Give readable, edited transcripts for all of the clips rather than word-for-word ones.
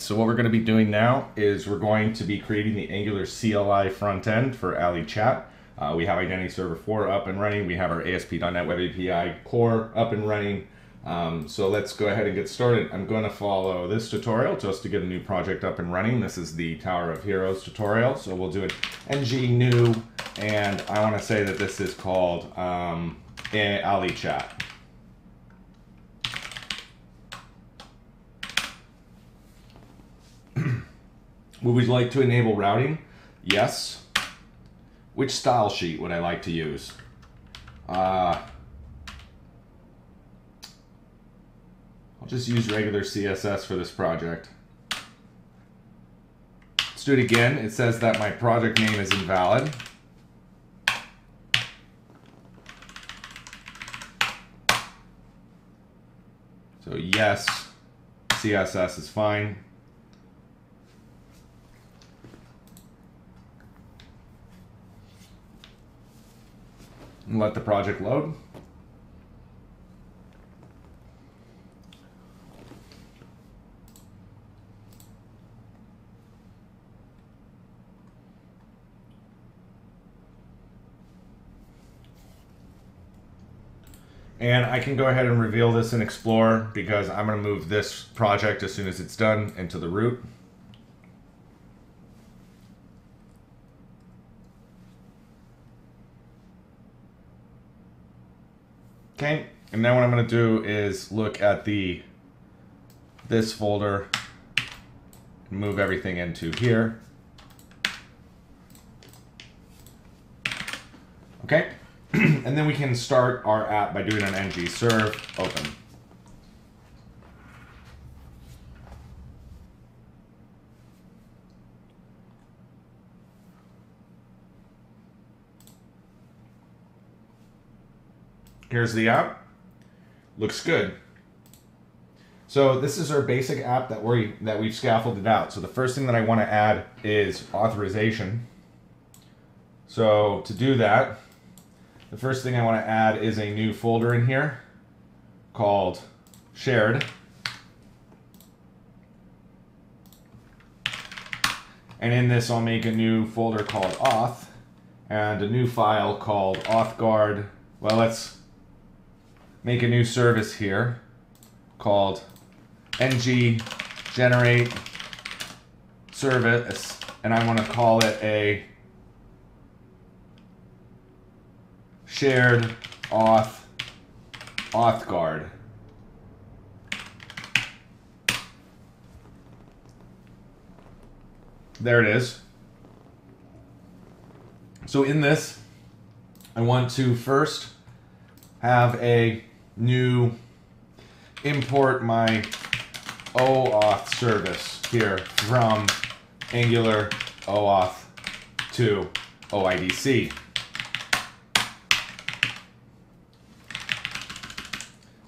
so what we're going to be doing now is we're going to be creating the Angular CLI front end for allie.chat. We have IdentityServer4 up and running. We have our ASP.NET Web API core up and running. So let's go ahead and get started. I'm going to follow this tutorial just to get a new project up and running. This is the Tower of Heroes tutorial. So we'll do an ng new, and I want to say that this is called allie.chat. Would we like to enable routing? Yes. Which style sheet would I like to use? I'll just use regular CSS for this project. Let's do it again. It says that my project name is invalid. So yes, CSS is fine. And let the project load. And I can go ahead and reveal this in Explorer because I'm going to move this project as soon as it's done into the root. Okay, and now what I'm going to do is look at this folder and move everything into here. Okay, and then we can start our app by doing an ng serve open. Here's the app. Looks good. So this is our basic app that we've scaffolded out. So the first thing that I want to add is authorization. So to do that, the first thing I want to add is a new folder in here called shared. And in this I'll make a new folder called auth and a new file called authguard. Well, let's make a new service here called ng generate service, and I want to call it a shared authguard. There it is. So in this, I want to first have a new import my oauth service here from Angular oauth to OIDC.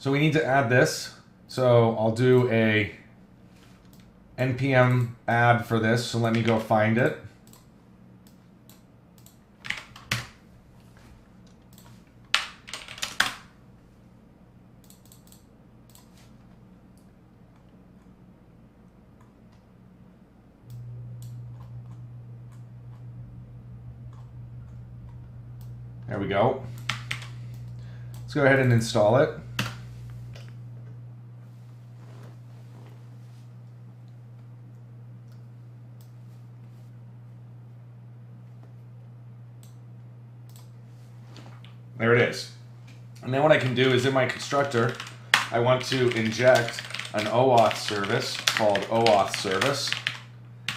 So we need to add this. So I'll do a npm add for this. So let me go find it. There we go. Let's go ahead and install it. There it is. And then what I can do is in my constructor, I want to inject an OAuth service called oauth service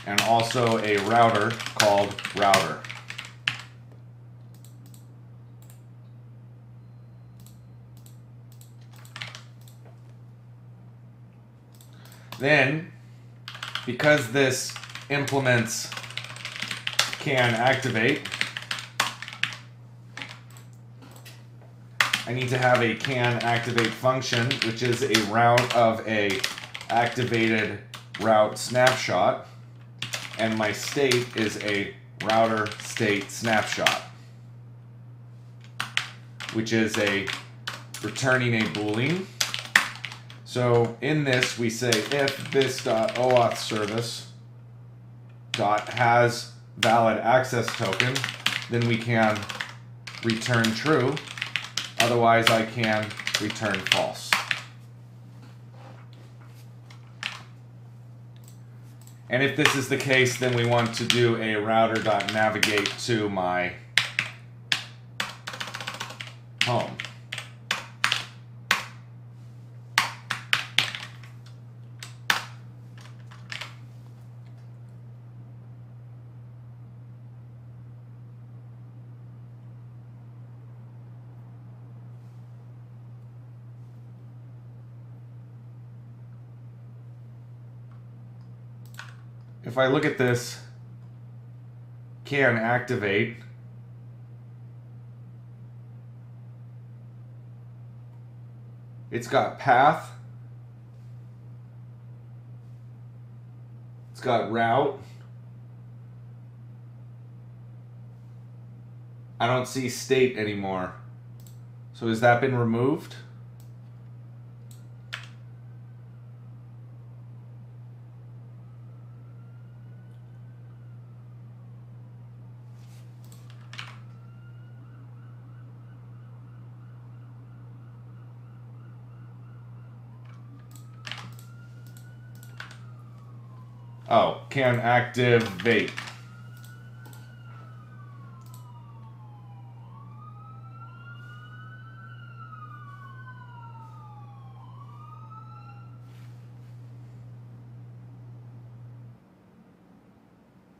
and also a router called router. Then, because this implements can activate, I need to have a can activate function, which is a route of a activated route snapshot, and my state is a router state snapshot, which is a returning a Boolean. So in this, we say if this.oauth service has valid access token, then we can return true. Otherwise, I can return false. And if this is the case, then we want to do a router.navigate to my home. If I look at this, can activate, it's got path, it's got route, I don't see state anymore. So has that been removed? Oh, can activate.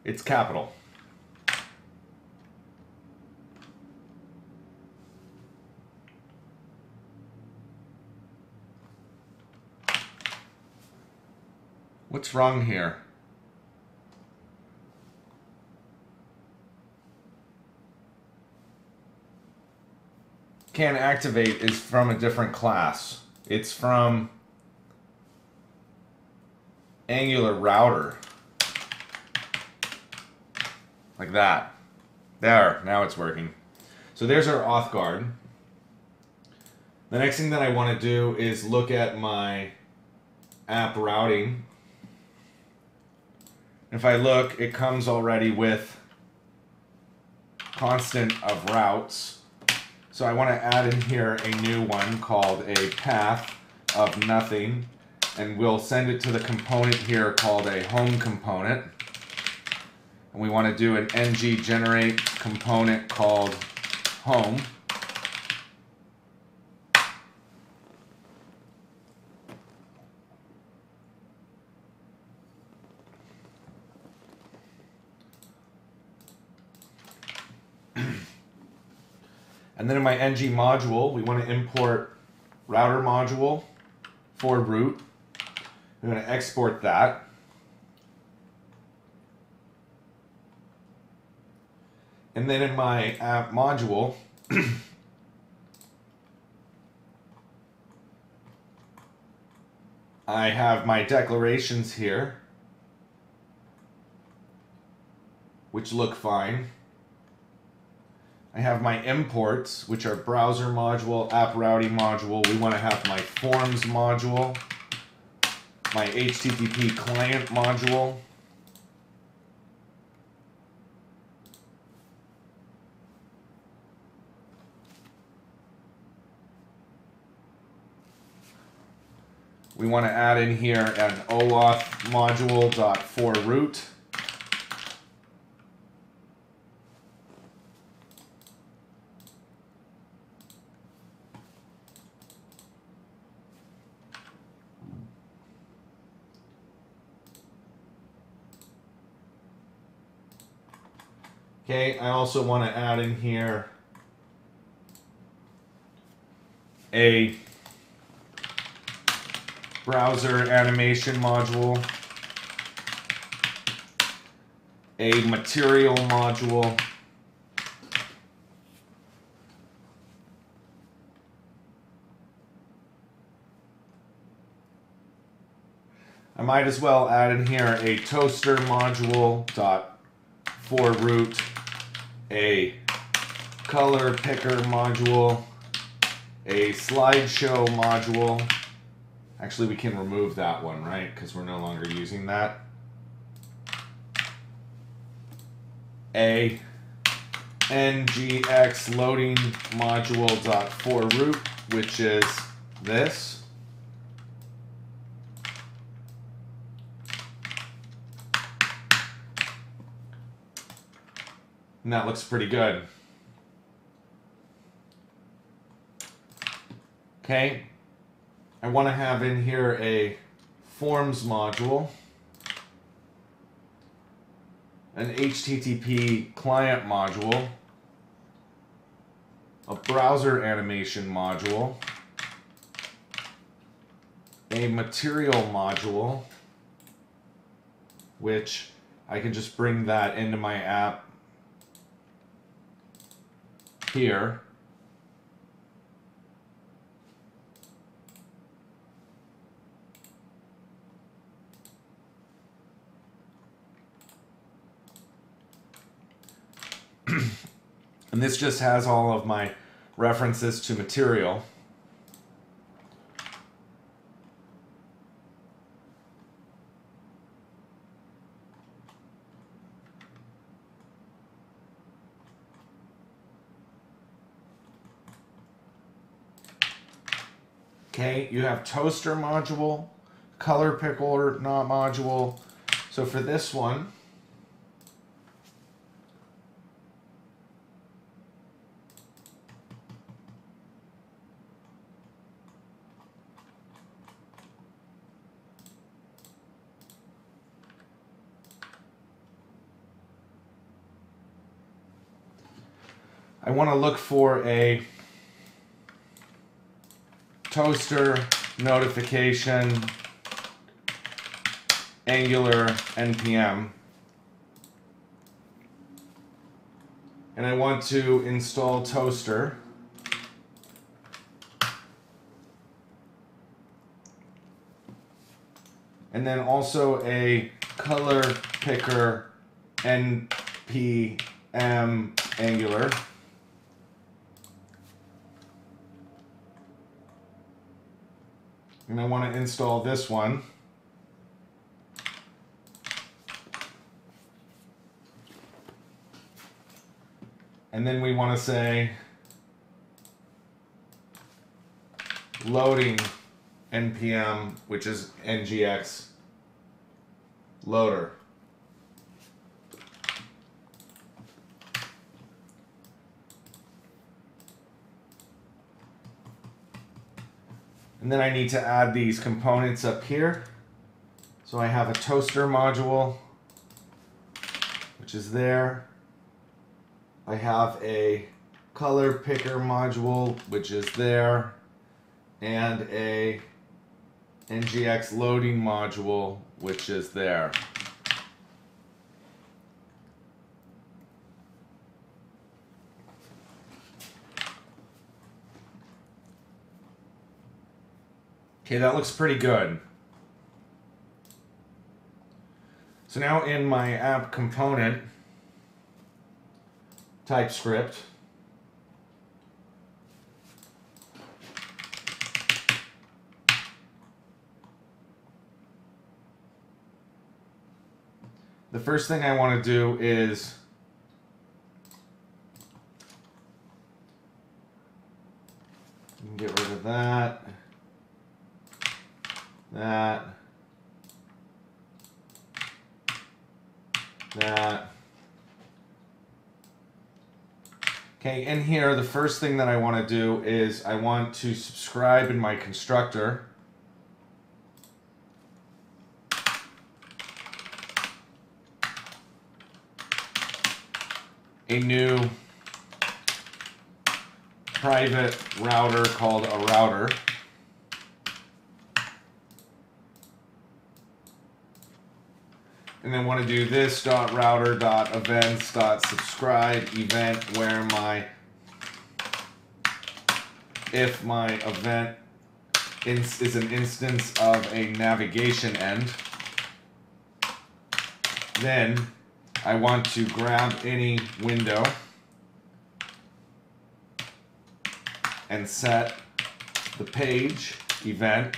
It's capital. What's wrong here? Can activate is from a different class. It's from Angular router. Like that. There, now it's working. So there's our auth guard. The next thing that I want to do is look at my app routing. If I look, it comes already with constant of routes. So I want to add in here a new one called a path of nothing, and we'll send it to the component here called a home component. And we want to do an ng generate component called home. And then in my ng module, we want to import router module for root. We're going to export that. And then in my app module, I have my declarations here, which look fine. I have my imports, which are browser module, app routing module. We want to have my forms module, my HTTP client module, we want to add in here an oauth module.forRoot. Okay, I also want to add in here a browser animation module, a material module, I might as well add in here a toaster module for root, a color picker module, a slideshow module. Actually, we can remove that one, right? Because we're no longer using that. A ngx loading module.for root, which is this. And that looks pretty good. Okay. I want to have in here a forms module, an HTTP client module, a browser animation module, a material module, which I can just bring that into my app here. And this just has all of my references to material. Okay, you have toaster module, color picker not module. So for this one, I want to look for a toaster notification Angular npm, and I want to install toaster. And then also a color picker npm Angular. And I want to install this one. And then we want to say loading npm, which is ngx loader. And then I need to add these components up here. So I have a toaster module, which is there. I have a color picker module, which is there, and a ngx loading module, which is there. Okay, that looks pretty good. So now in my app component, TypeScript, the first thing I want to do is get rid of that, that, that. Okay, in here, the first thing that I want to do is I want to subscribe in my constructor. A new private router called a router. And then want to do this .router.events.subscribe event where if my event is an instance of a navigation end, then I want to grab any window and set the page event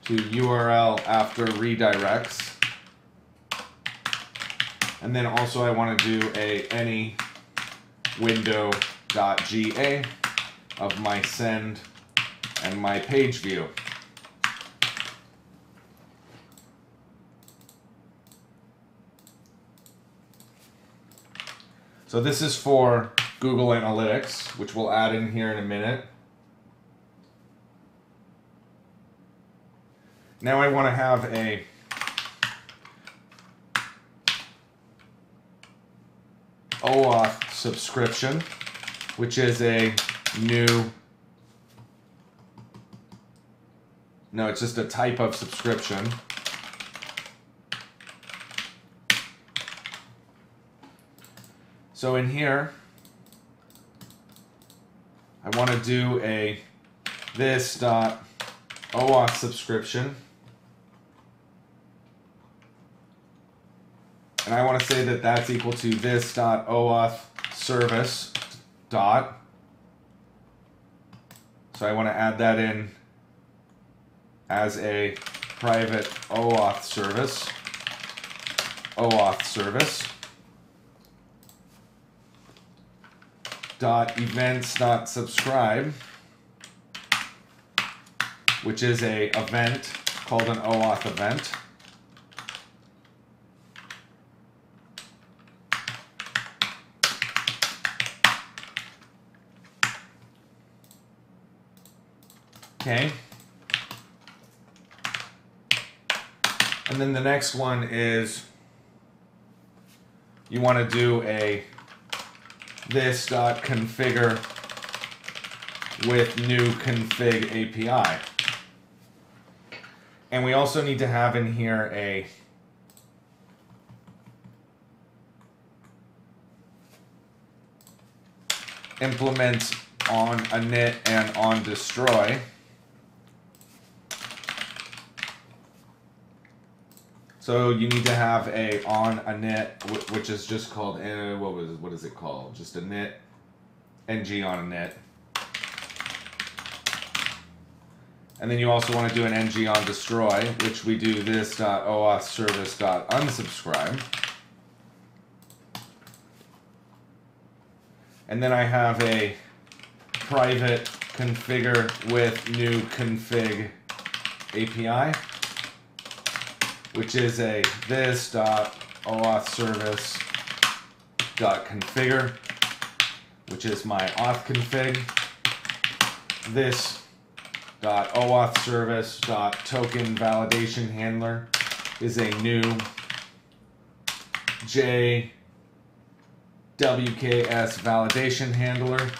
to URL after redirects. And then also I want to do any window.ga of my send and my page view. So this is for Google Analytics, which we'll add in here in a minute. Now I want to have a OAuth subscription, which is a new, no, it's just a type of subscription. So in here, I want to do a this.oauth subscription. And I want to say that that's equal to this.oauth service dot. So I want to add that in as a private OAuth service. Dot events dot subscribe, which is a event called an OAuth event. Okay. And then the next one is you want to do a this.configure with new config API. And we also need to have in here a implement on init and on destroy. So you need to have a on init, which is just called what is it called? Just init, ng on init. And then you also want to do an ng on destroy, which we do this.oauth service.unsubscribe. And then I have a private configure with new config API, which is a this.oauth service.configure, which is my auth config. This.oauth service.token validation handler is a new JWKS validation handler.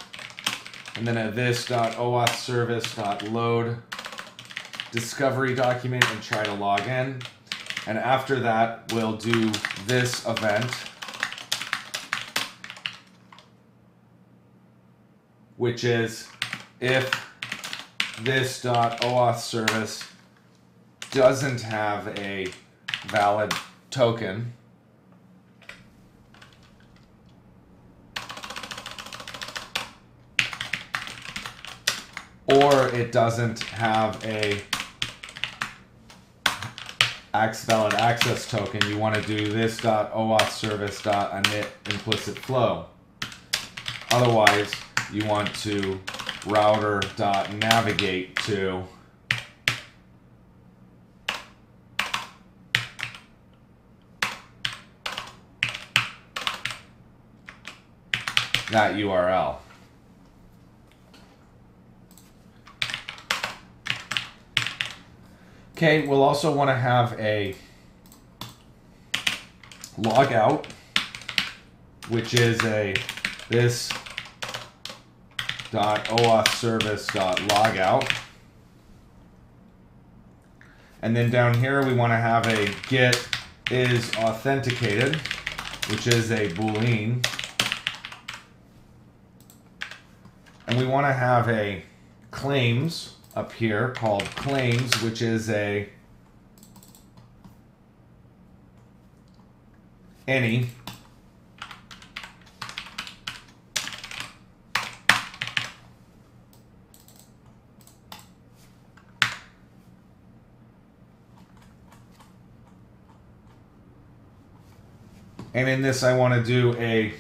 And then a this.oauth service.load discovery document and try to log in. And after that, we'll do this event, which is if this.oauth service doesn't have a valid token, or it doesn't have a valid access token, you want to do this.oauth service.init implicit flow. Otherwise, you want to router.navigate to that URL. Okay, we'll also want to have a logout, which is a this.oauth service.logout. And then down here we want to have a get is authenticated, which is a Boolean. And we want to have a claims up here called claims, which is a any And in this, I want to do a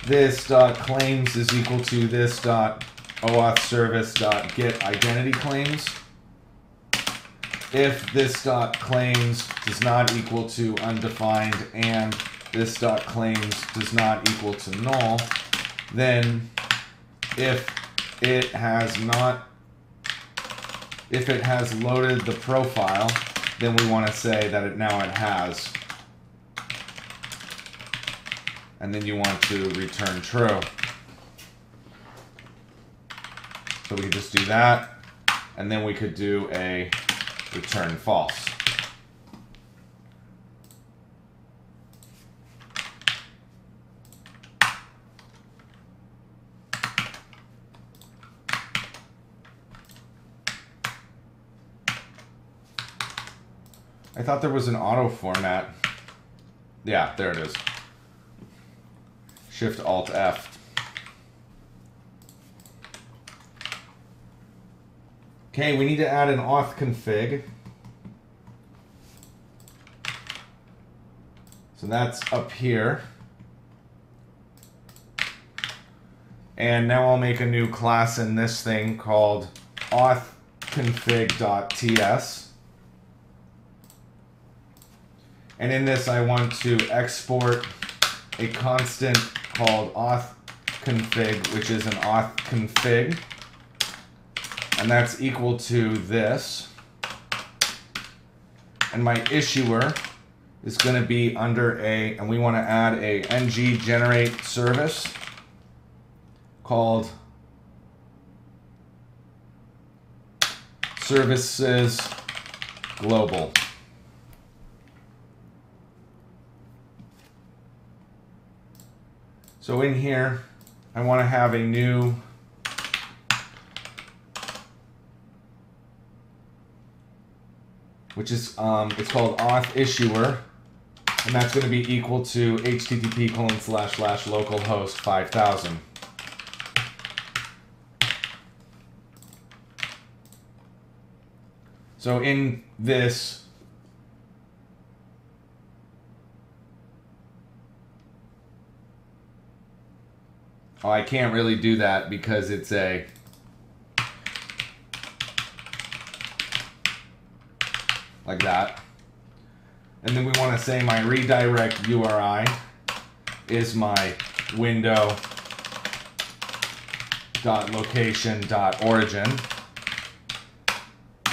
this.claims is equal to this.oauth service.get identity claims. If this.claims does not equal to undefined and this.claims does not equal to null, then if it has loaded the profile, then we want to say that it has. And then you want to return true. So we could just do that, and then we could do a return false. I thought there was an auto format. Yeah, there it is. Shift Alt F. Okay, we need to add an auth config. So that's up here. And now I'll make a new class in this thing called authconfig.ts. And in this I want to export a constant called authconfig, which is an auth config. And that's equal to this. And my issuer is going to be under and we want to add a ng generate service called services global. So in here, I want to have a new which is it's called auth issuer, and that's going to be equal to http://localhost 5000. So in this, I can't really do that because it's like that. And then we want to say my redirect URI is my window.location.origin.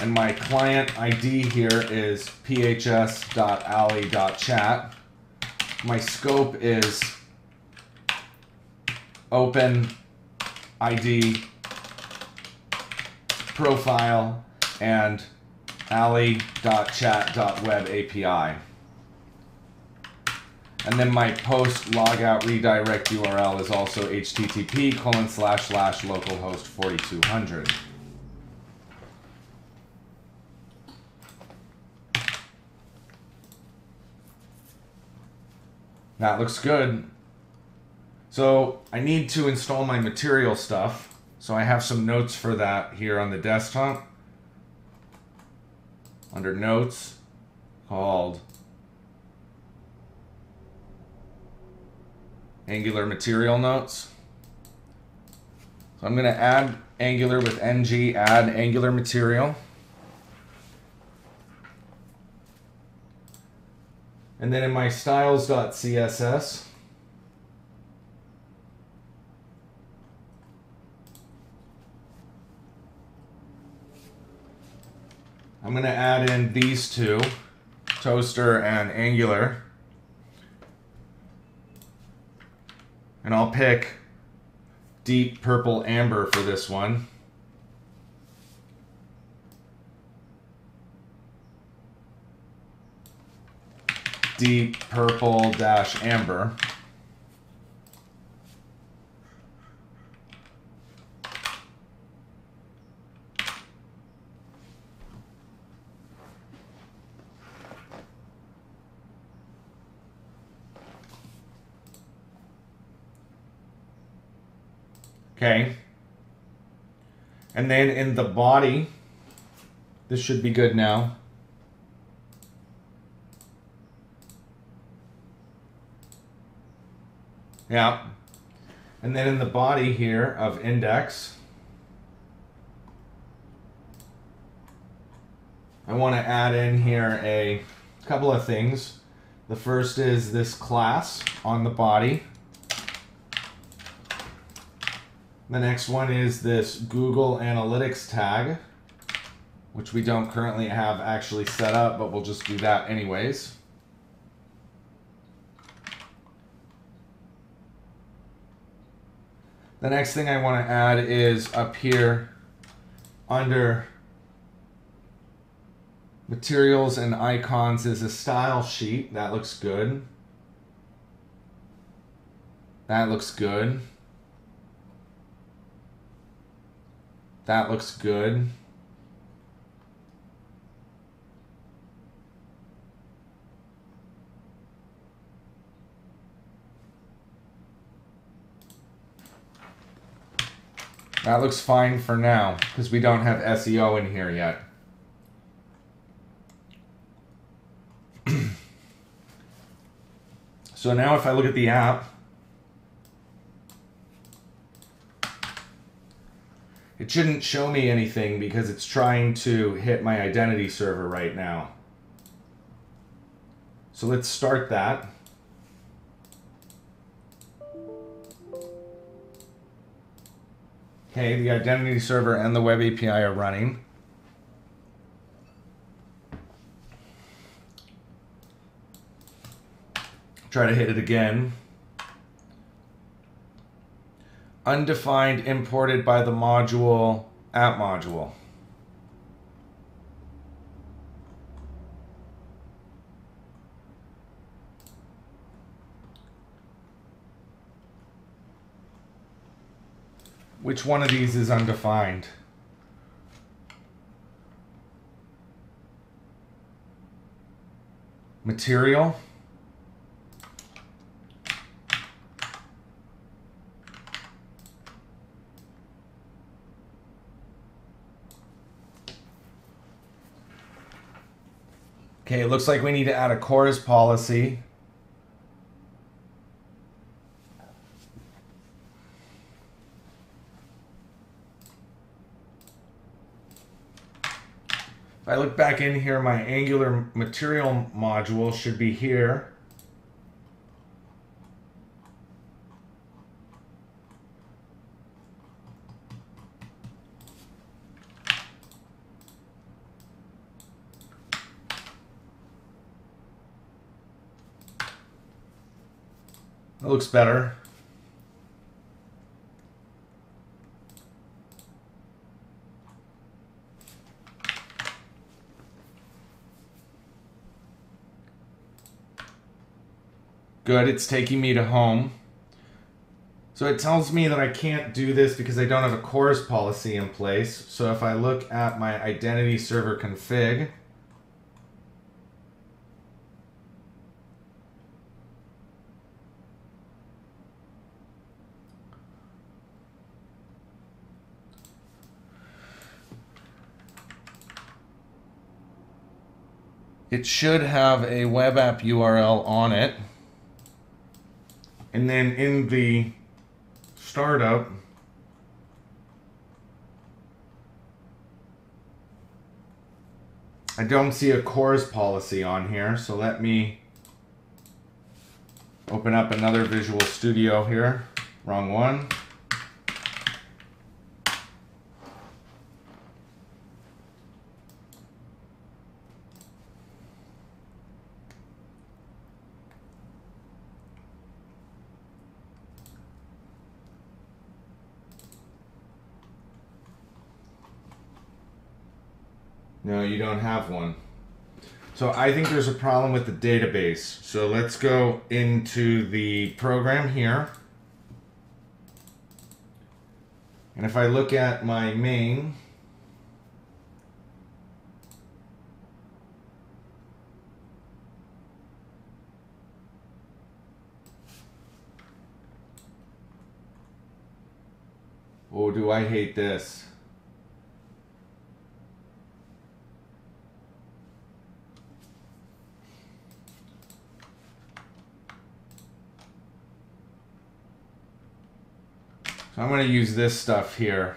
And my client ID here is phs.allie.chat. My scope is open ID profile and allie.chat.web API. And then my post logout redirect URL is also http://localhost 4200. That looks good. So I need to install my material stuff. So I have some notes for that here on the desktop. Under notes, called Angular material notes. So I'm going to add Angular with ng add Angular material. And then in my styles.css, I'm going to add in these two, Toaster and Angular. And I'll pick Deep Purple Amber for this one. Deep Purple - Amber. Okay. And then in the body, this should be good now. Yeah. And then in the body here of index, I want to add in here a couple of things. The first is this class on the body. The next one is this Google Analytics tag, which we don't currently have actually set up, but we'll just do that anyways. The next thing I want to add is up here under materials and icons is a style sheet. That looks good. That looks good. That looks good. That looks fine for now because we don't have SEO in here yet. So now if I look at the app, it shouldn't show me anything because it's trying to hit my identity server right now. So let's start that. Okay, the identity server and the web API are running. Try to hit it again. Undefined imported by the module app module. Which one of these is undefined? Material. Okay, it looks like we need to add a CORS policy. If I look back in here, my Angular material module should be here. That looks better. Good, it's taking me to home. So it tells me that I can't do this because I don't have a CORS policy in place. So if I look at my identity server config, it should have a web app URL on it. And then in the startup, I don't see a CORS policy on here. So let me open up another Visual Studio here. Wrong one. No, you don't have one. So I think there's a problem with the database. So let's go into the program here. And if I look at my main, oh, do I hate this. So I'm going to use this stuff here.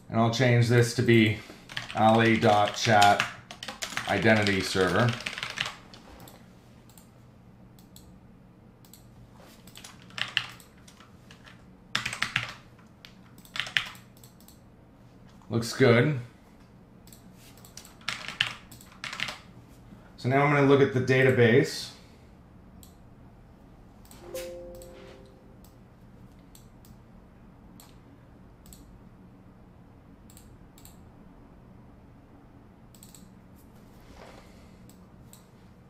And I'll change this to be allie.chat identity server. Looks good. So now I'm going to look at the database.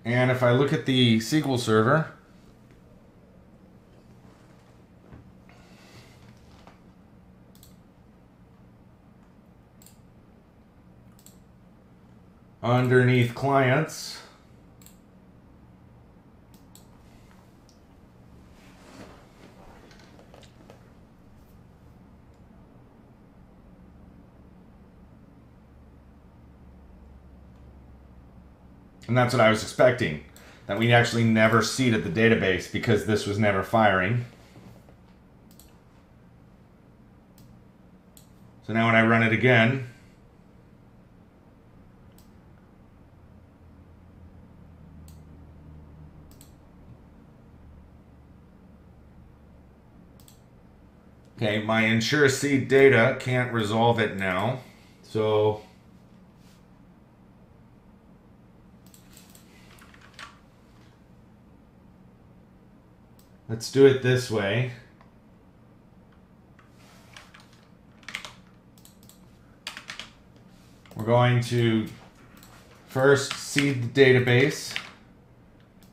And if I look at the SQL server, underneath clients, and that's what I was expecting, that we actually never seeded the database because this was never firing. So now when I run it again, okay, my ensure seed data can't resolve it now. So let's do it this way. We're going to first seed the database,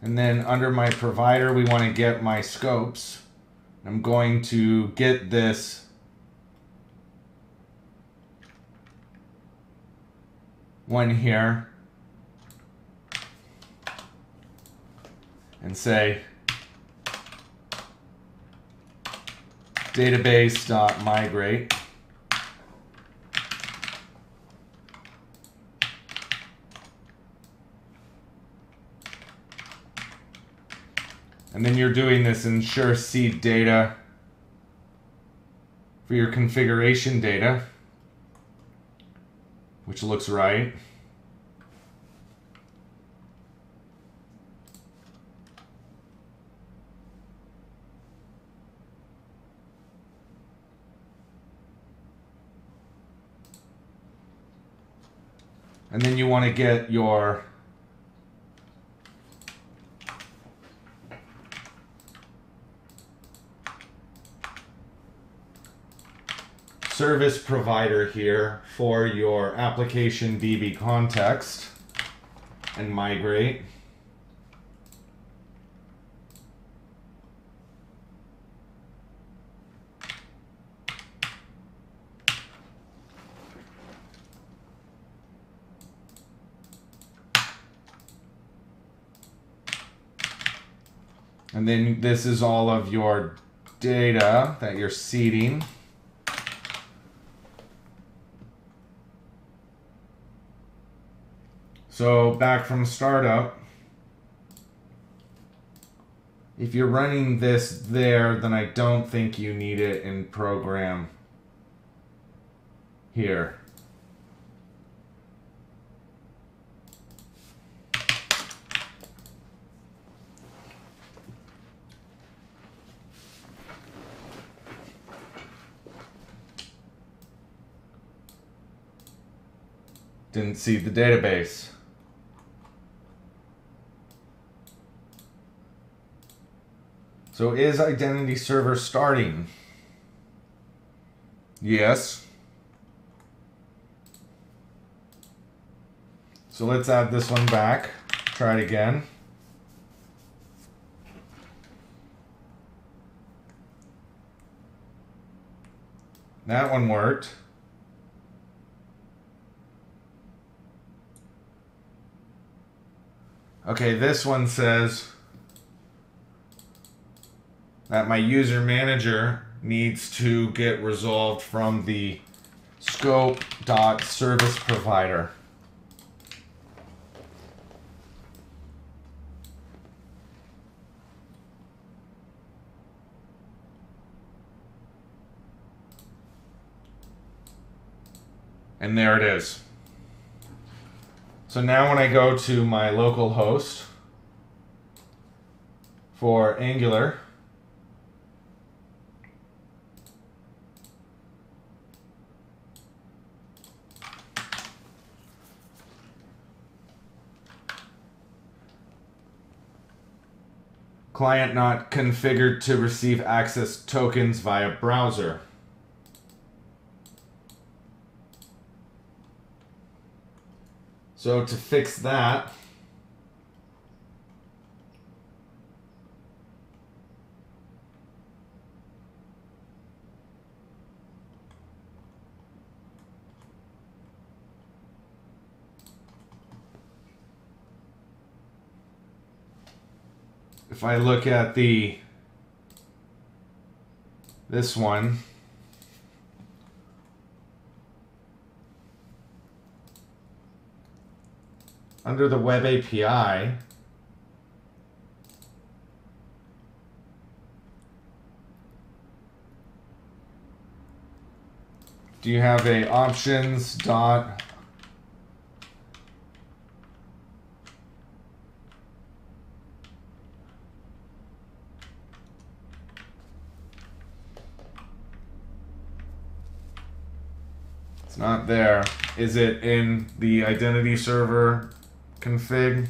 and then under my provider we want to get my scopes. I'm going to get this one here and say database.migrate. And then you're doing this ensure seed data for your configuration data, which looks right. And then you want to get your service provider here for your application DB context and migrate. And then this is all of your data that you're seeding. So back from startup, if you're running this there, then I don't think you need it in program here. Didn't see the database. So is Identity Server starting? Yes. So let's add this one back. Try it again. That one worked. Okay, this one says that my user manager needs to get resolved from the scope.service provider. And there it is. So now when I go to my local host for Angular, client not configured to receive access tokens via browser. So to fix that, if I look at this one, under the web API, do you have a options dot it's not there. Is it in the identity server config?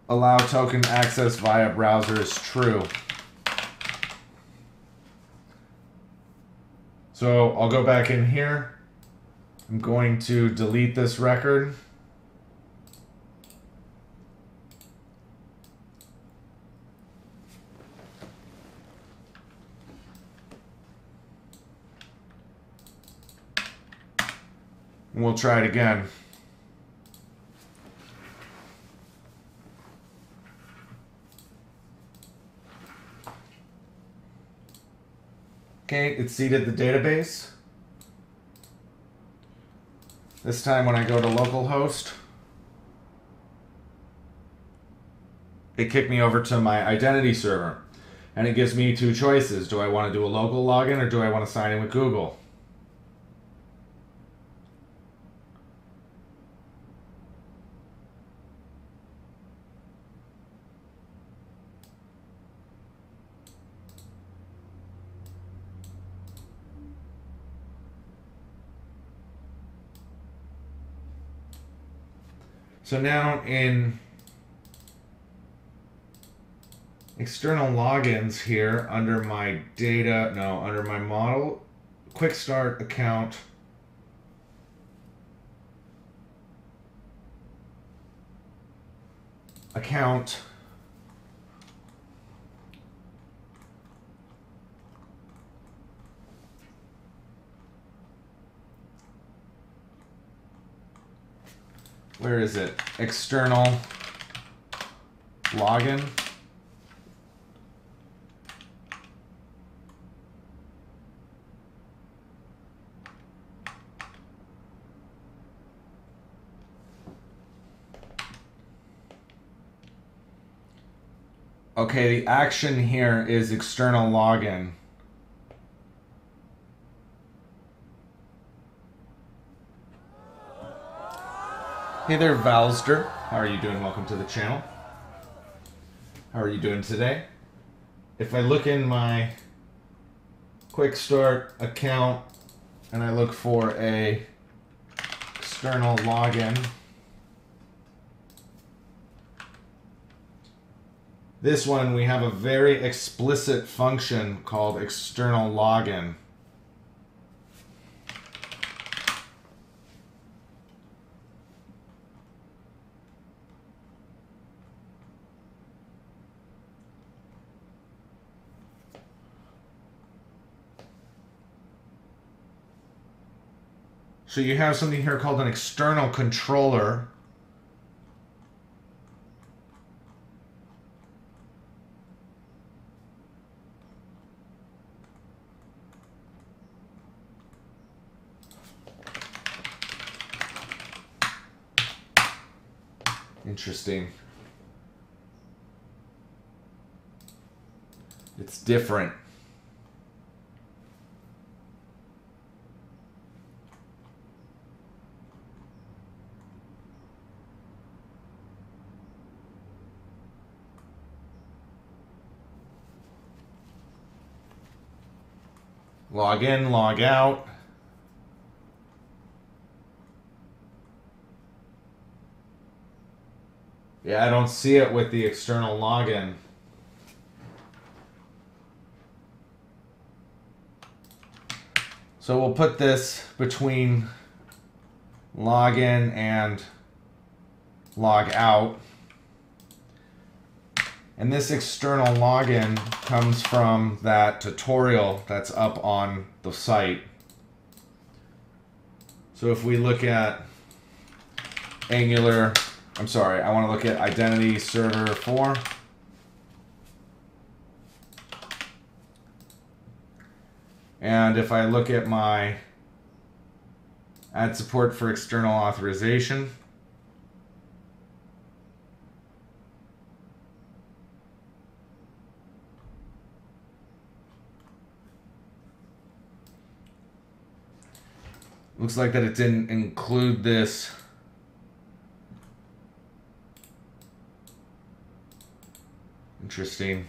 Allow token access via browser is true. So I'll go back in here. I'm going to delete this record. And we'll try it again. Okay, it seeded the database. This time when I go to localhost, it kicked me over to my identity server. And it gives me two choices. Do I want to do a local login or do I want to sign in with Google? So now in external logins here under my under my model, quick start account, where is it? External login. Okay, the action here is external login. Hey there, Valster. How are you doing? Welcome to the channel. How are you doing today? If I look in my quick start account and I look for a external login, this one we have a very explicit function called external login. So you have something here called an external controller. Interesting. It's different. Log in, log out. Yeah, I don't see it with the external login. So we'll put this between login and log out. And this external login comes from that tutorial that's up on the site. So if we look at Angular, I'm sorry, I want to look at IdentityServer4. And if I look at my add support for external authorization, looks like that it didn't include this interesting.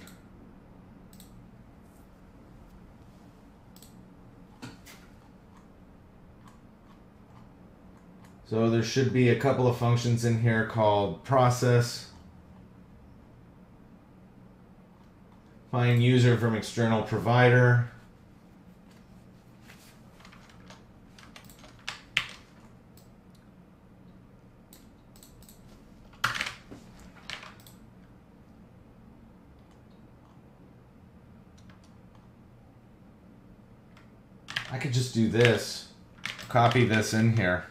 So there should be a couple of functions in here called process, find user from external provider, I could just do this, copy this in here.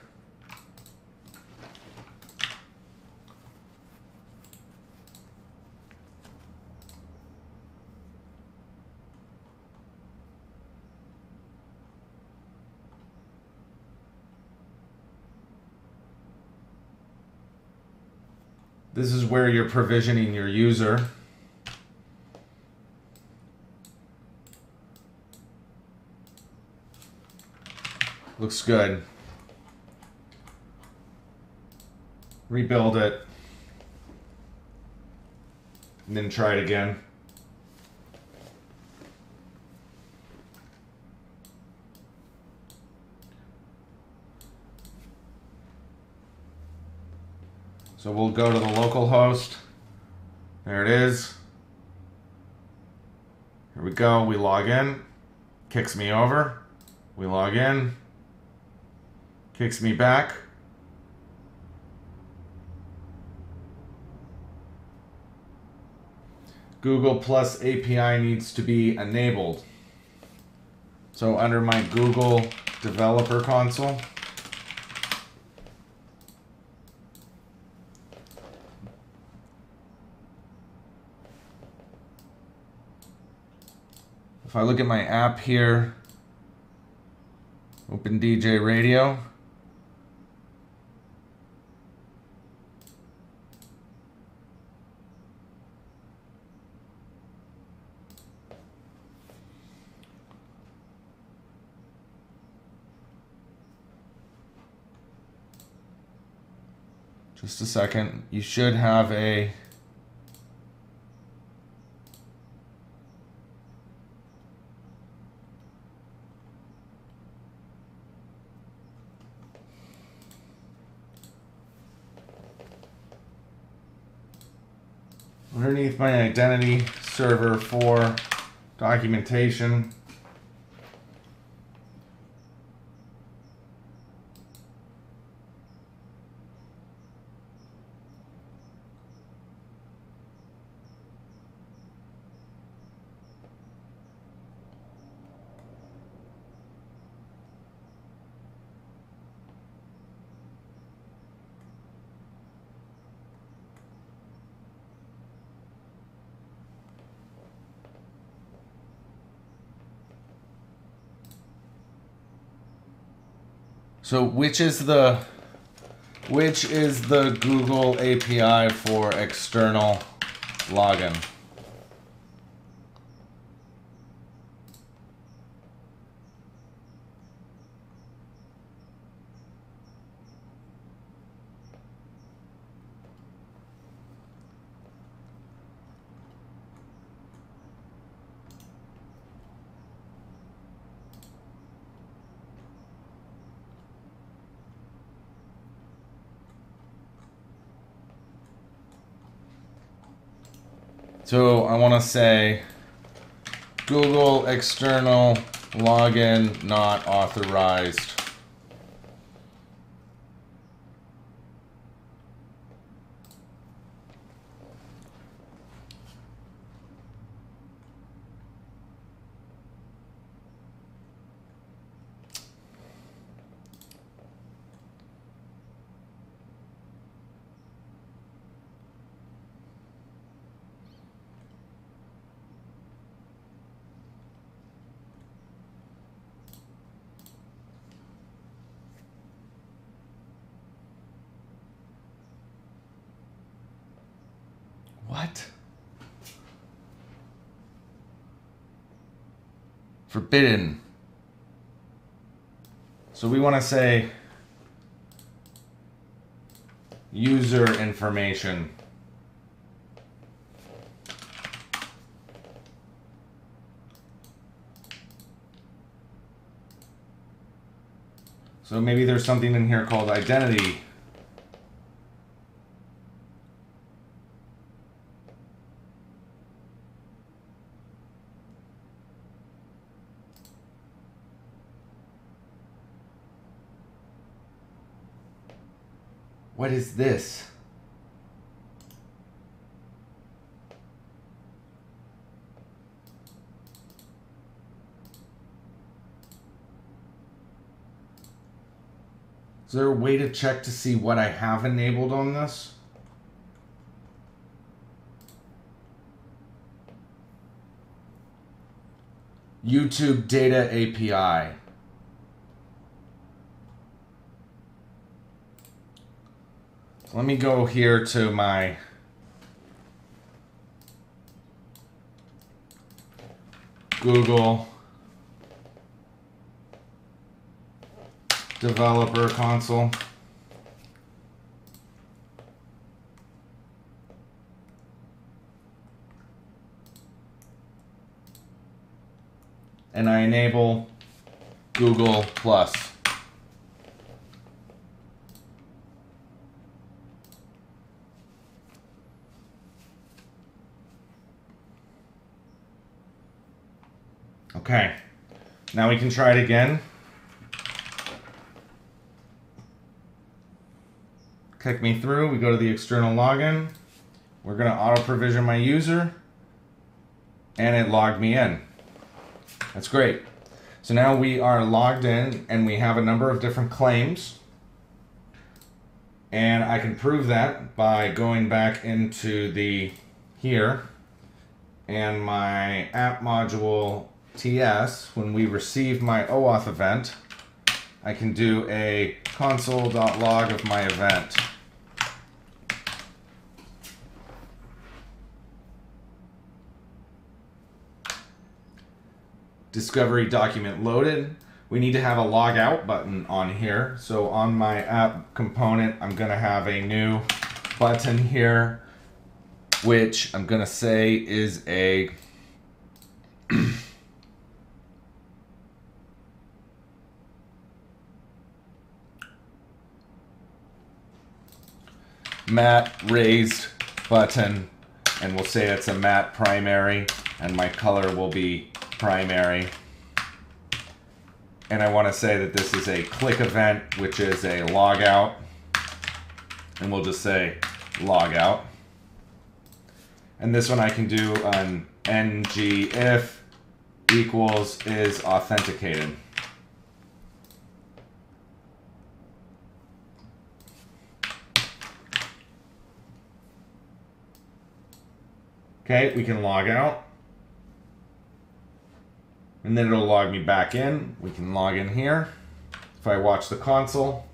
This is where you're provisioning your user. Looks good. Rebuild it. And then try it again. So we'll go to the local host. There it is. Here we go. We log in. Kicks me over. We log in. Kicks me back. Google Plus API needs to be enabled. So under my Google Developer Console, if I look at my app here, open DJ Radio, just a second, you should have a underneath my IdentityServer4 documentation. So which is the Google API for external login? So I want to say Google external login not authorized. What? Forbidden. So we want to say user information. So maybe there's something in here called identity. What is this? Is there a way to check to see what I have enabled on this? YouTube Data API. So let me go here to my Google Developer Console. And I enable Google Plus. Okay, now we can try it again. Click me through, we go to the external login. We're gonna auto provision my user and it logged me in. That's great. So now we are logged in and we have a number of different claims. And I can prove that by going back into the here and my app module TS. When we receive my OAuth event, I can do a console.log of my event. Discovery document loaded. We need to have a logout button on here. So on my app component, I'm gonna have a new button here, which I'm gonna say is a matte raised button, and we'll say it's a matte primary, and my color will be primary. And I want to say that this is a click event, which is a logout, and we'll just say logout. And this one I can do an ng if equals is authenticated. Okay, we can log out. And then it'll log me back in. We can log in here. If I watch the console,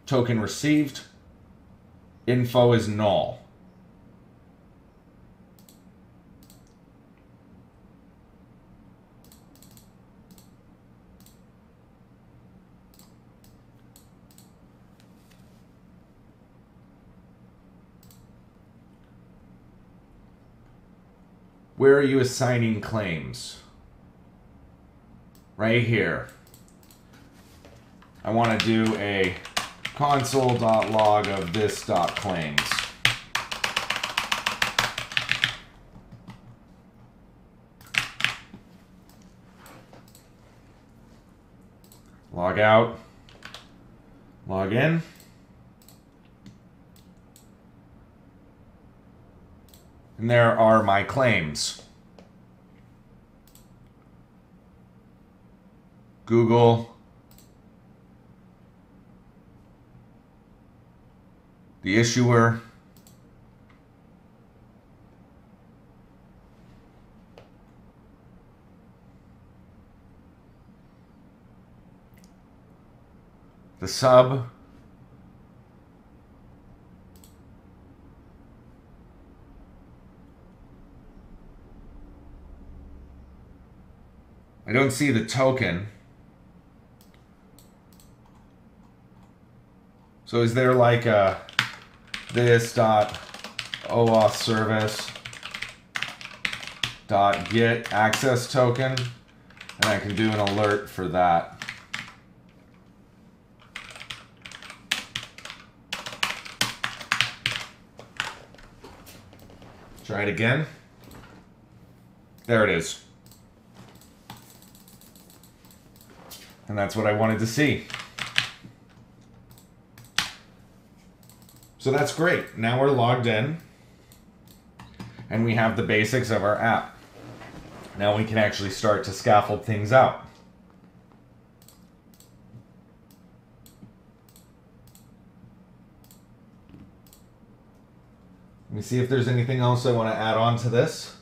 token received, info is null. Where are you assigning claims? Right here. I want to do a console.log of this.claims. log out, log in. And there are my claims. Google, the issuer, the sub, I don't see the token. So is there like a this dot OAuth service dot get access token, and I can do an alert for that. Try it again. There it is. And that's what I wanted to see. So that's great. Now we're logged in and we have the basics of our app. Now we can actually start to scaffold things out. Let me see if there's anything else I want to add on to this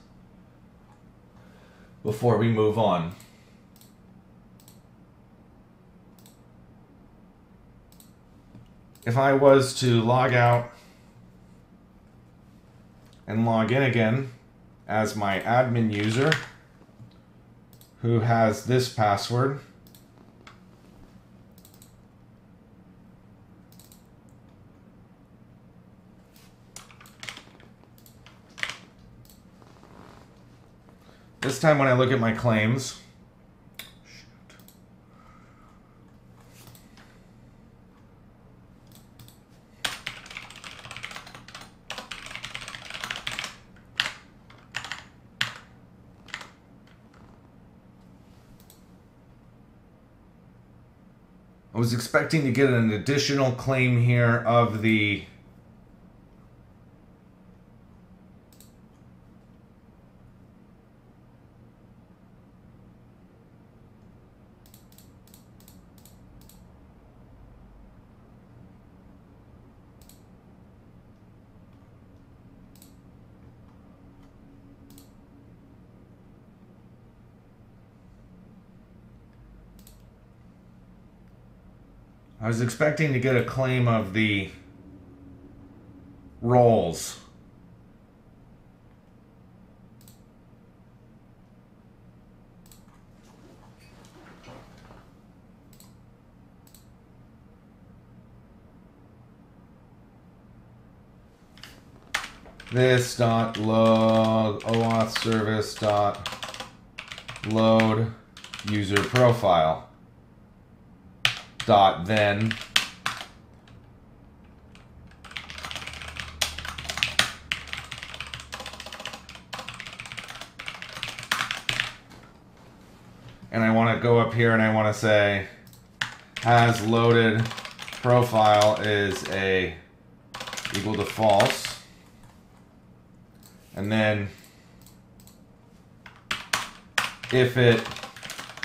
before we move on. If I was to log out and log in again as my admin user who has this password, this time when I look at my claims, I was expecting to get an additional claim here of the I was expecting to get a claim of the roles. This dot log OAuth service dot load user profile dot then and I want to go up here and I want to say has loaded profile is a equal to false, and then if it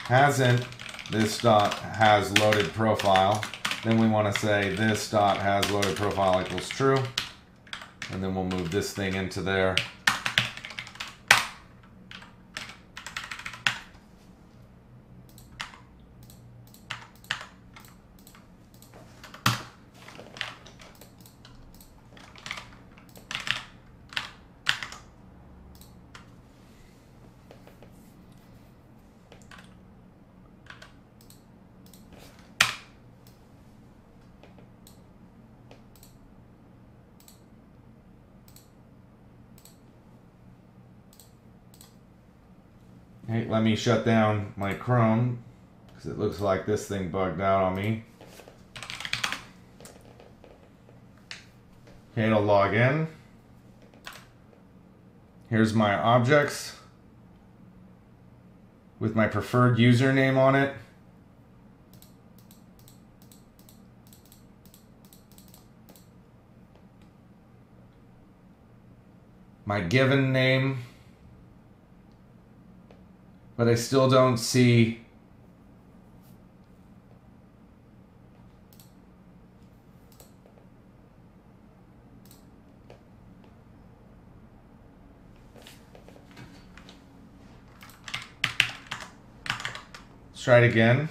hasn't, this dot has loaded profile, then we want to say this dot has loaded profile equals true, and then we'll move this thing into there. Okay, let me shut down my Chrome because it looks like this thing bugged out on me. Okay, it'll log in. Here's my objects with my preferred username on it. my given name, but I still don't see Let's try it again.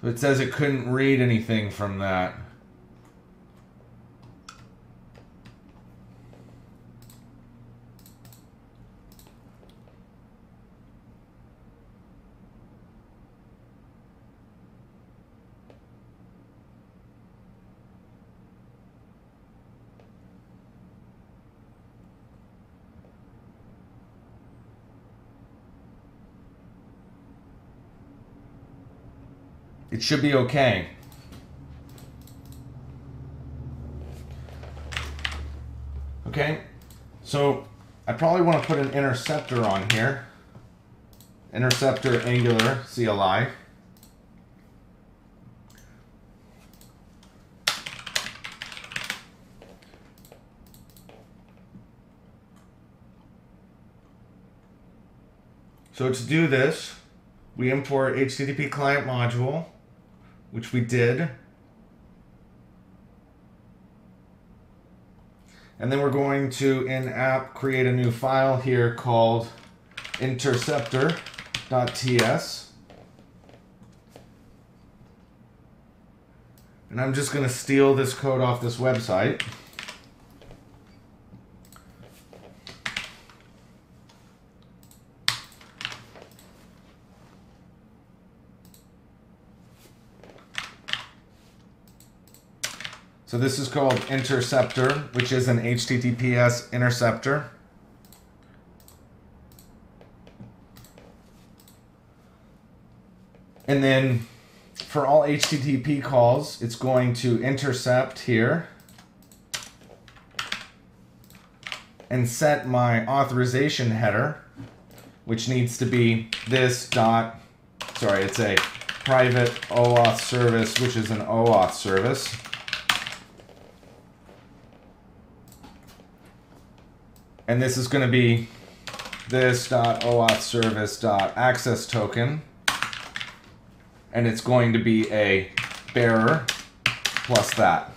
So it says it couldn't read anything from that. It should be okay. Okay, so I probably want to put an interceptor on here. Interceptor Angular CLI. So to do this, we import HTTP client module, which we did. And then we're going to, in app, create a new file here called interceptor.ts. And I'm just going to steal this code off this website. So this is called interceptor, which is an HTTPS interceptor. And then for all HTTP calls, it's going to intercept here and set my authorization header, which needs to be this dot, sorry, it's a private OAuth service, which is an OAuth service. And this is going to be this.oauthservice.access token. And it's going to be a bearer plus that.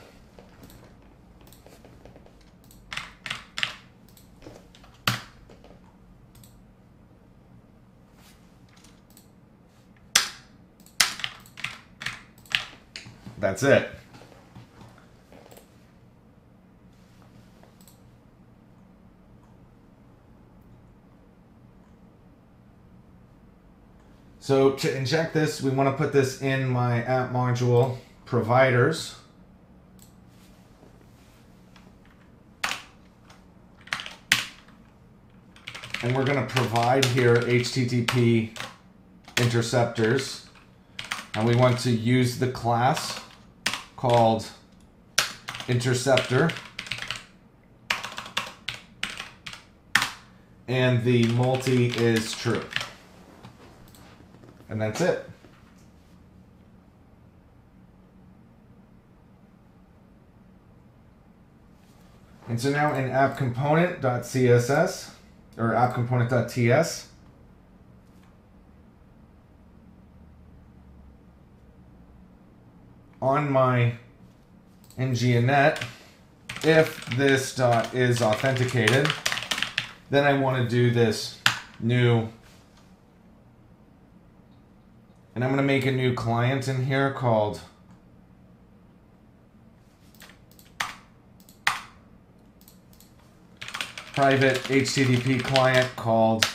That's it. So to inject this, we want to put this in my app module providers. And we're going to provide here HTTP interceptors. And we want to use the class called interceptor. And the multi is true. And that's it. And so now in app-component.css or app-component.ts, on my ng-init, if this dot is authenticated, then I want to do this new. And I'm going to make a new client in here called private HTTP client called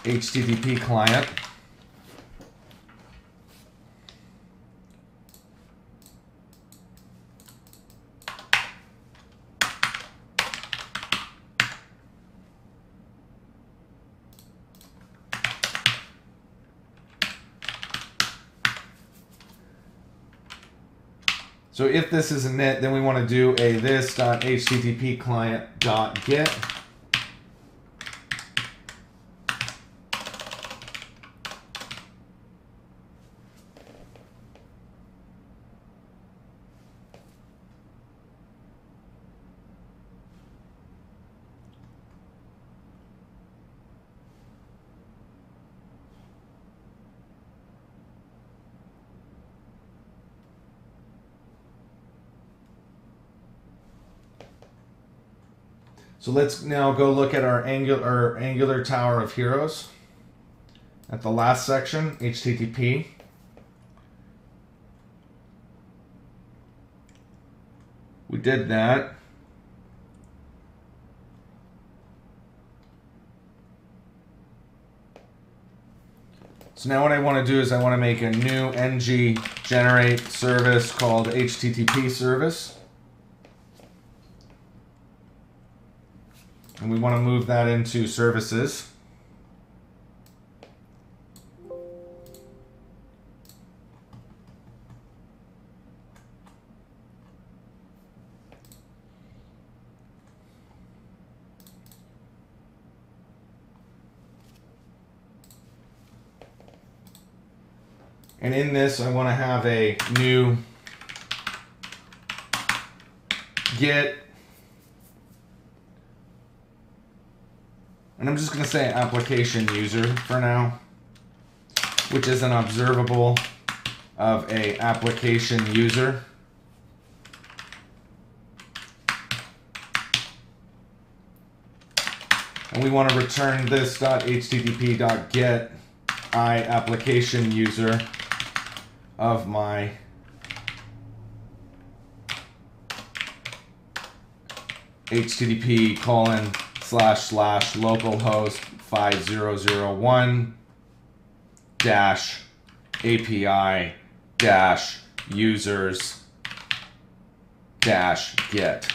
HTTP client. So if this is init, then we want to do a this.http client.get. So let's now go look at our Angular Tower of Heroes. At the last section, HTTP. We did that. So now what I want to do is I want to make a new ng generate service called HTTP service. And we want to move that into services. And in this, I want to have a new get, and I'm just going to say application user for now, which is an observable of a application user. And we want to return this .http.get I application user of my http://localhost 5001 API users get.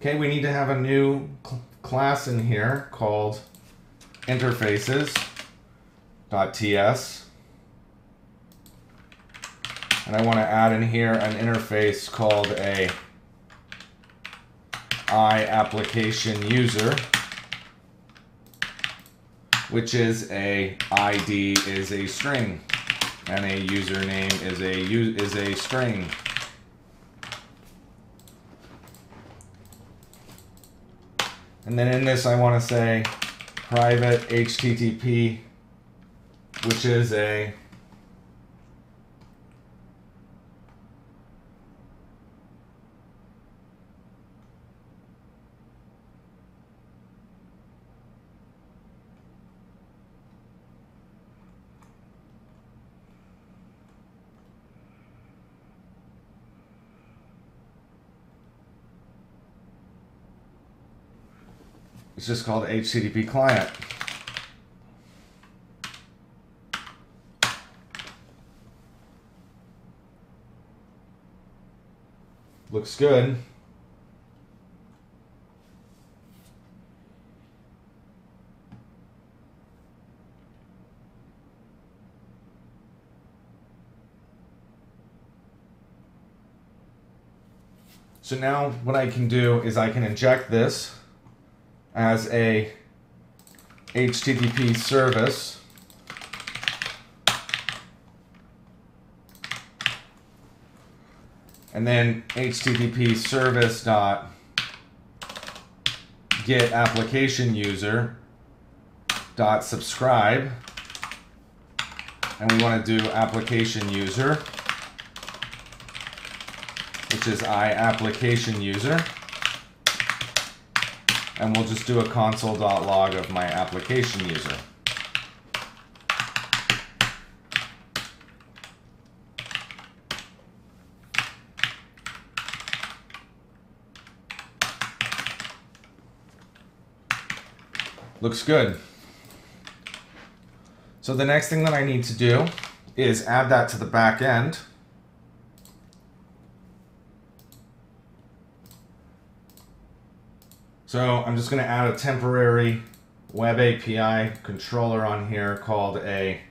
Okay, we need to have a new class in here called interfaces.ts. And I want to add in here an interface called a I application user, which is a ID is a string and a username is a string. And then in this, I want to say private HTTP, which is a it's just called HTTP client. Looks good. So now what I can do is I can inject this as a HTTP service. And then HTTP service dot get application user dot subscribe. And we want to do application user, which is I application user. And we'll just do a console.log of my application user. Looks good. So the next thing that I need to do is add that to the back end. So I'm just going to add a temporary web API controller on here called a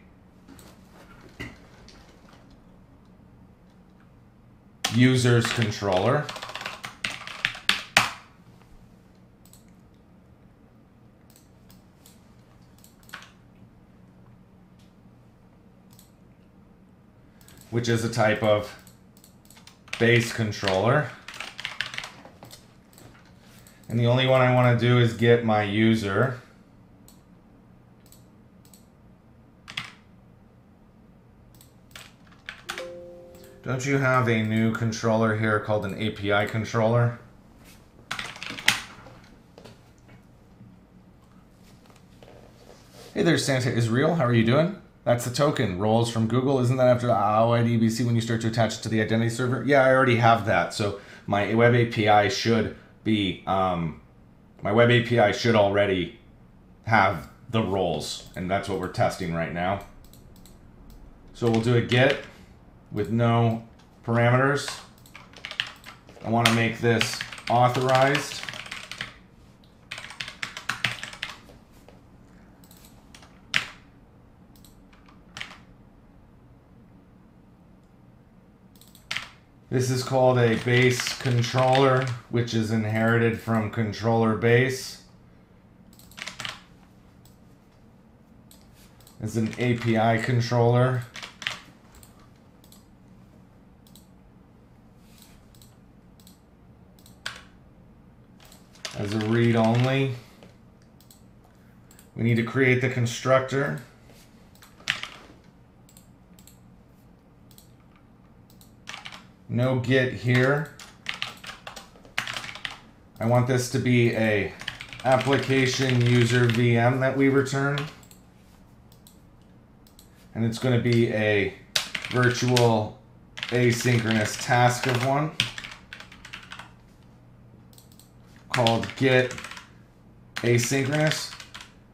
users controller. which is a type of base controller. And the only one I want to do is get my user. Don't you have a new controller here called an API controller? Hey there, Santa is real. How are you doing? That's the token. Roles from Google. Isn't that after the OIDC when you start to attach it to the identity server? Yeah, I already have that. So my web API should be, my web API should already have the roles. And that's what we're testing right now. So we'll do a get with no parameters. I want to make this authorized. This is called a base controller, which is inherited from controller base. It's an API controller. As a read only. We need to create the constructor. No get here. I want this to be a application user VM that we return. And it's going to be a virtual asynchronous task of one called get asynchronous.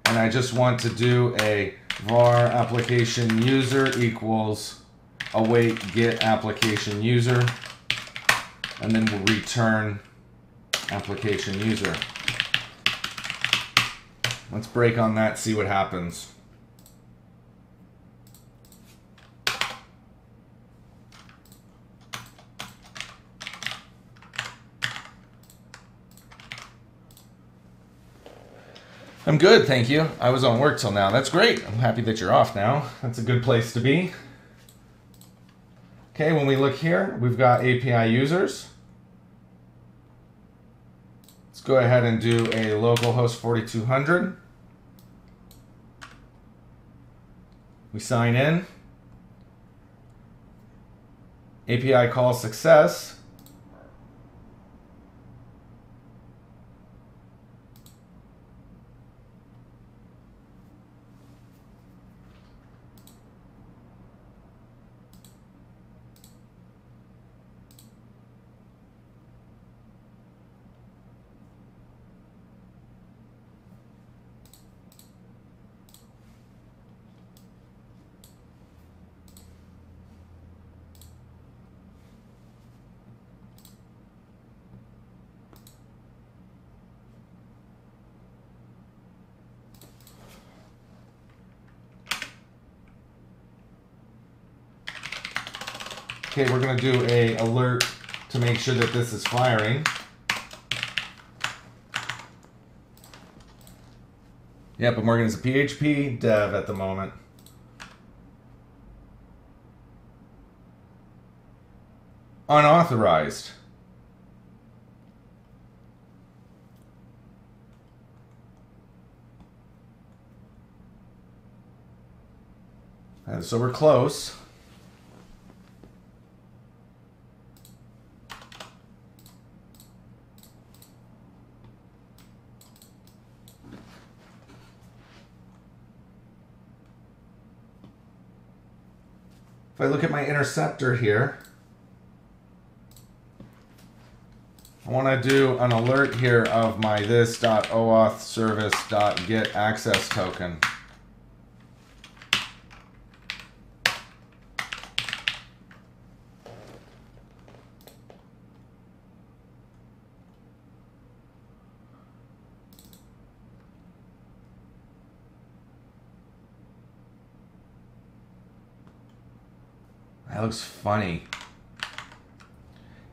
And I just want to do a var application user equals await get application user, and then we'll return application user. Let's break on that, see what happens. I'm good, thank you. I was on work till now. That's great. I'm happy that you're off now. That's a good place to be. Okay, when we look here, we've got API users. Let's go ahead and do a localhost 4200. We sign in. API call success. Okay, we're going to do a alert to make sure that this is firing. Yep, I'm working as a PHP dev at the moment. Unauthorized. So we're close. If I look at my interceptor here, I want to do an alert here of my this.oauth service.get access token. That looks funny.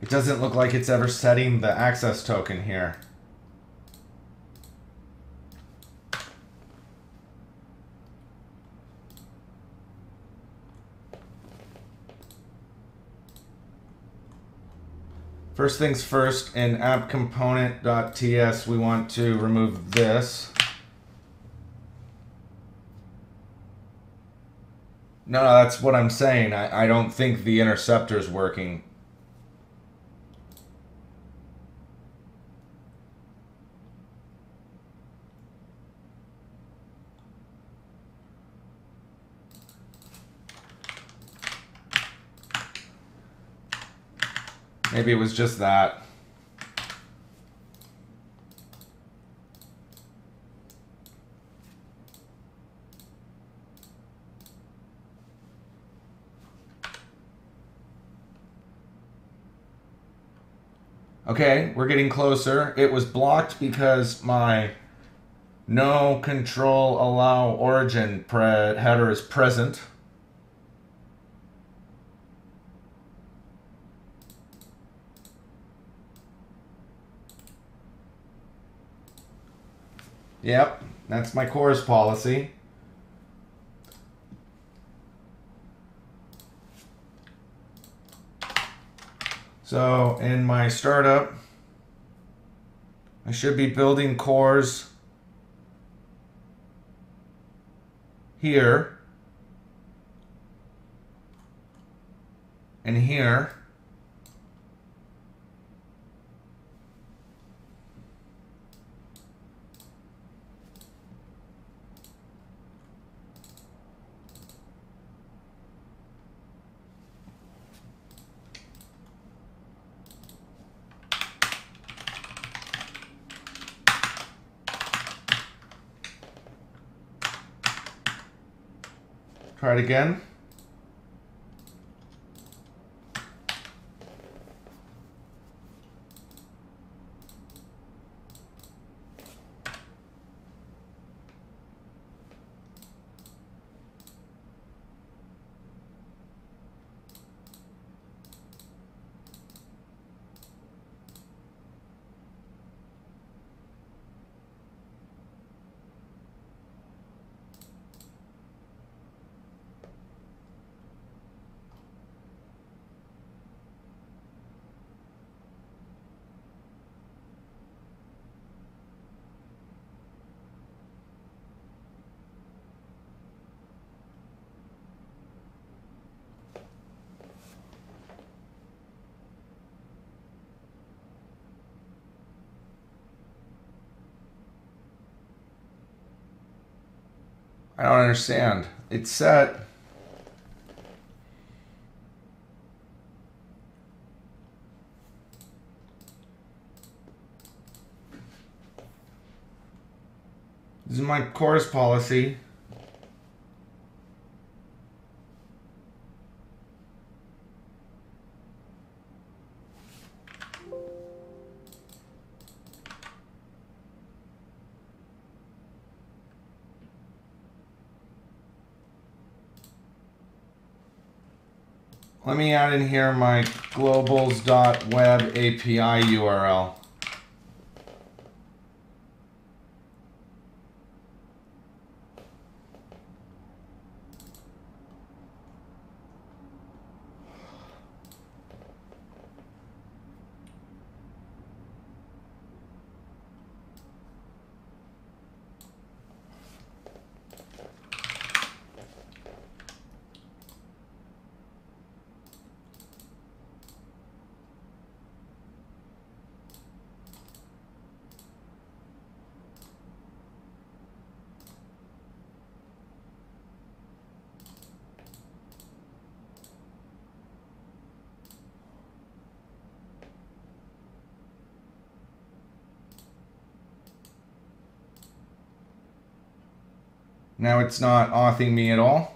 It doesn't look like it's ever setting the access token here. First things first, in app component.ts, we want to remove this. No, that's what I'm saying. I don't think the interceptor is working. Maybe it was just that. Okay, we're getting closer. It was blocked because my no control allow origin header is present. Yep, that's my CORS policy. So in my startup, I should be building cores here and here. Try it again. I don't understand. It's set. This is my CORS policy. Let me add in here my globals.web API URL. Now it's not authing me at all.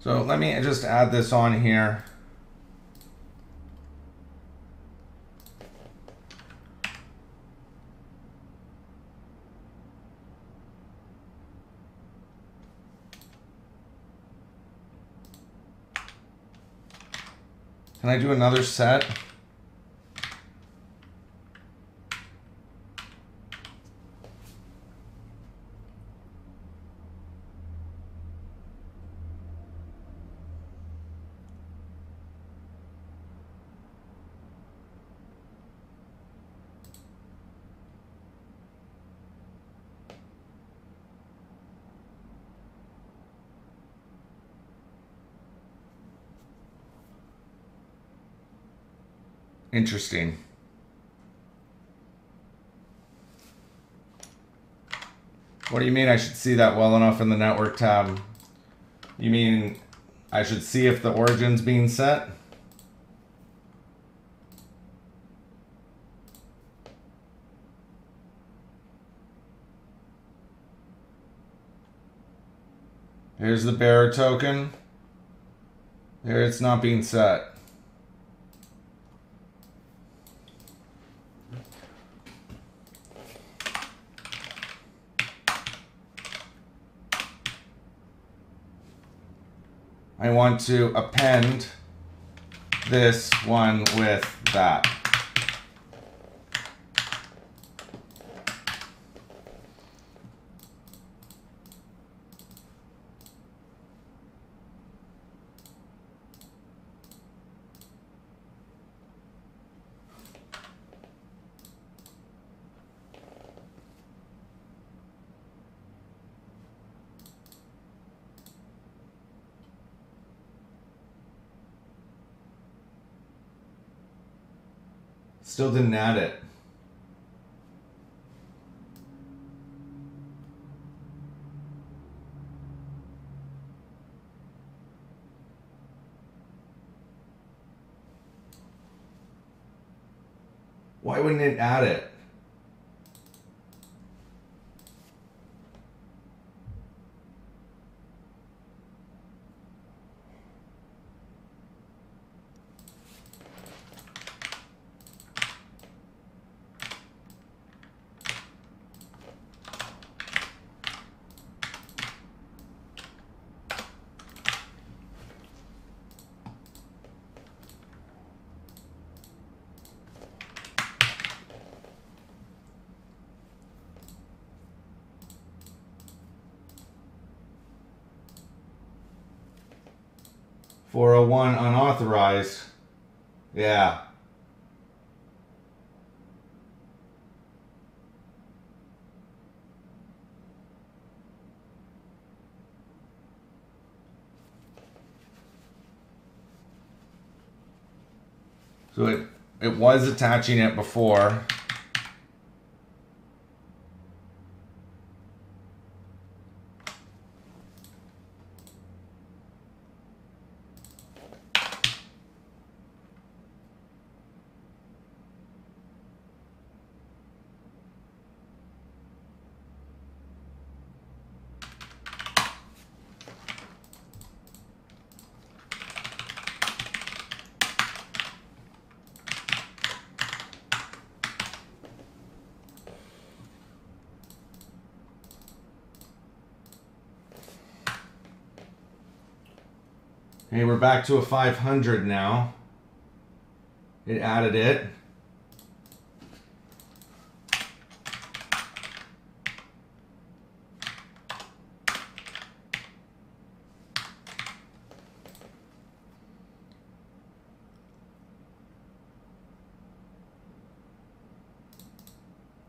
So let me just add this on here. Can I do another set? Interesting. What do you mean I should see that well enough in the network tab? You mean I should see if the origin's being set? Here's the bearer token. There, it's not being set. I want to append this one with that. Still didn't add it. Why wouldn't it add it? .401 unauthorized. Yeah. So it was attaching it before. Okay, we're back to a 500 now. It added it.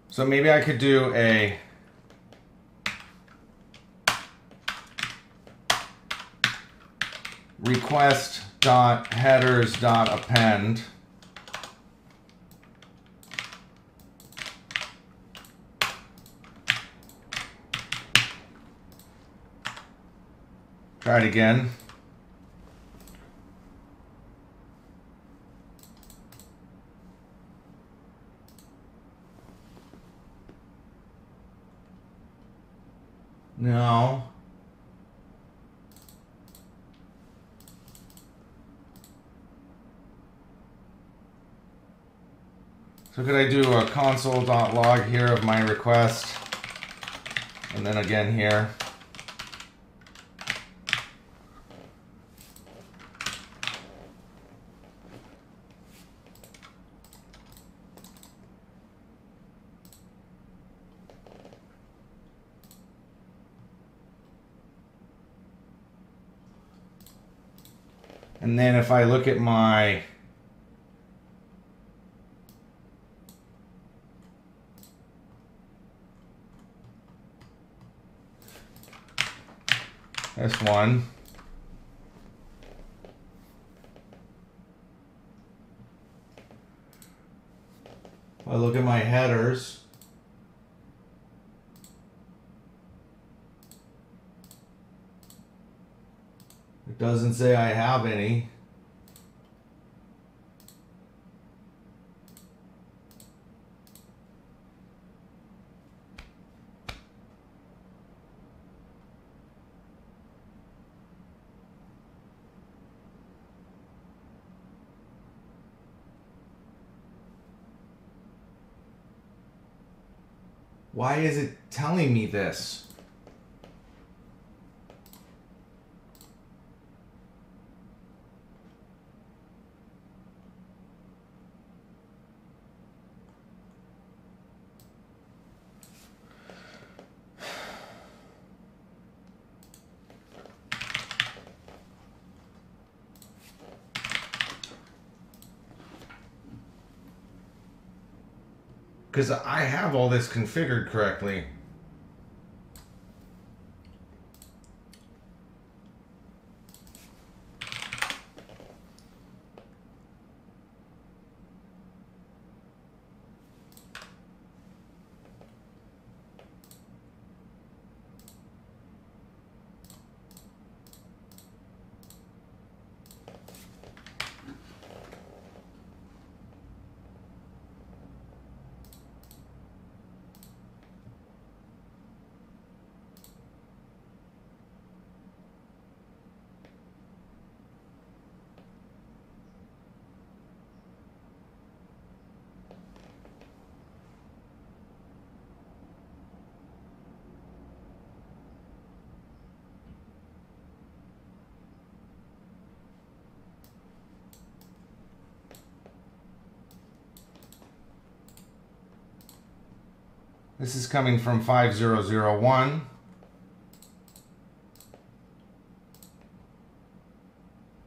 So maybe I could do a request.headers.append. Try it again. No. So could I do a console.log here of my request? And then again here. And then if I look at my this one, if I look at my headers, it doesn't say I have any. Why is it telling me this? Because I have all this configured correctly. This is coming from 5001.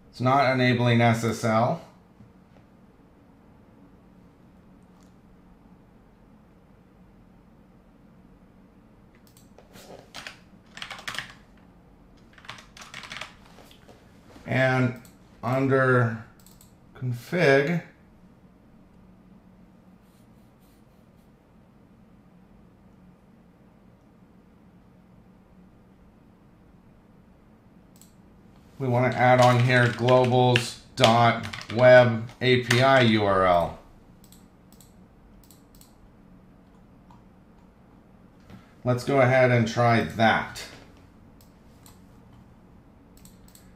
It's not enabling SSL. And under config, we want to add on here globals.web API URL. Let's go ahead and try that.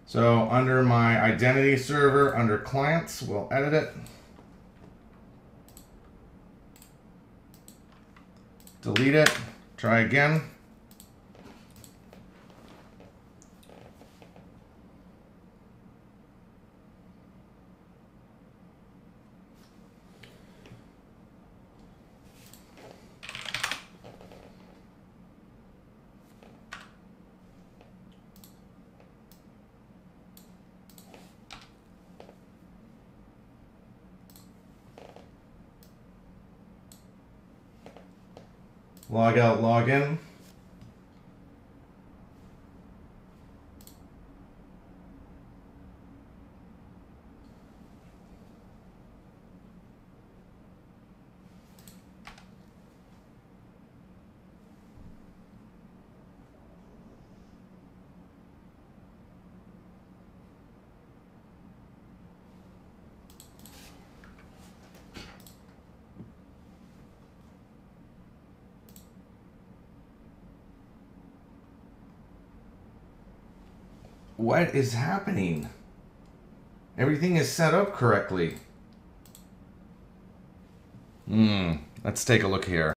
So under my identity server, under clients, we'll edit it. Delete it. Try again. Log out, log in. What is happening? Everything is set up correctly. Let's take a look here.